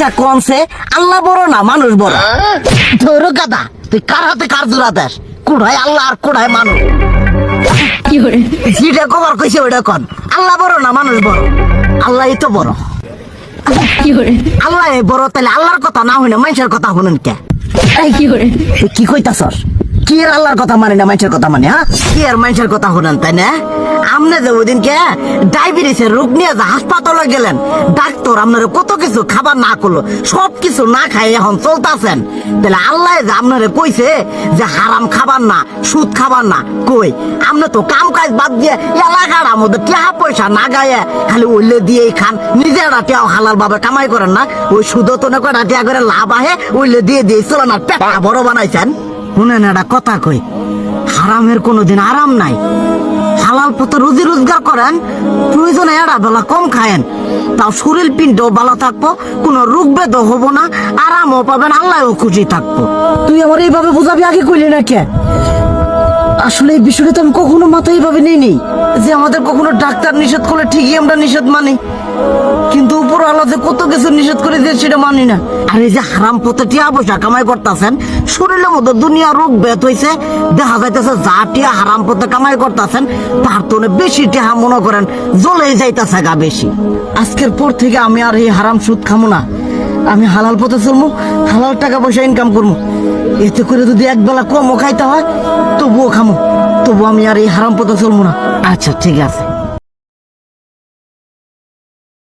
আচ্ছা কমছে আল্লাহ বড় না মানুষ বড়? ধরো গাদা, তুই কার হাতে কার জোড়া দেশ? কুড়াই আল্লাহ আর কুড়াই মানুষ। যেটা কবার কইছে ওইটা কন। আল্লাহ বড় না মানুষ বড়? আল্লাহই তো বড়। আল্লাহ বড়, তাহলে আল্লাহর কথা না হইনা মানুষের কথা শুনেন কে? কি কইতাছস? কি এর আল্লাহর কথা মানে না মানুষের কথা মানে? হ্যাঁ, কি আর মানুষের কথা শুনেন তাই না? আমনে যে ওই দিনকে ডায়াবেটিসের রোগ নিয়ে যে হাসপাতালে গেলেন, ডাক্তার আপনার কত কিছু খাবার না করলো, সব কিছু না খাই এখন চলতেছেন। তাহলে আল্লাহ যে আপনারে কইছে যে হারাম খাবার না, সুদ খাবার না, কই আপনি তো কাম কাজ বাদ দিয়ে এলাকার মধ্যে টাকা পয়সা না গায়ে খালি ওইলে দিয়েই খান, নিজেরা টিয়াও হালাল ভাবে কামাই করেন না, ওই সুদ তো না কয়টা টিয়া করে লাভ আহে ওইলে দিয়ে দিয়ে চলেন আর পেটা বড় বানাইছেন। শুনেন একটা কথা কই, হারামের কোনোদিন আরাম নাই। হালাল পথে রুজি রোজগার করেন, প্রয়োজনে এরা বেলা কম খায়েন, তাও শরীর পিণ্ডও ভালো থাকবো, কোনো রোগ বেদও হবো না, আরামও পাবেন, আল্লাহও খুশি থাকবো। তুই আমার এইভাবে বুঝাবি আগে কইলি না কে? আসলে এই বিষয়টা তো আমি কখনো মাথায় এইভাবে নিইনি যে আমাদের কখনো ডাক্তার নিষেধ করলে ঠিকই আমরা নিষেধ মানি, কিন্তু উপর আল্লাহ যে কত কিছু নিষেধ করে দিয়ে সেটা মানি না। আর এই যে হারাম পথে টিয়া পয়সা কামাই করতেছেন, শরীরের মধ্যে দুনিয়া রোগ বেত হয়েছে, দেখা যাইতেছে যা টিয়া হারাম পথে কামাই করতেছেন তার তো বেশি টিয়া মনে করেন জ্বলে যাইতেছে গা বেশি। আজকের পর থেকে আমি আর এই হারাম সুদ খামো না, আমি হালাল পথে চলবো, হালাল টাকা পয়সা ইনকাম করবো। এতে করে যদি একবেলা কমও খাইতে হয় তবুও খামো, তবু আমি আর এই হারাম পথে চলবো না। আচ্ছা ঠিক আছে।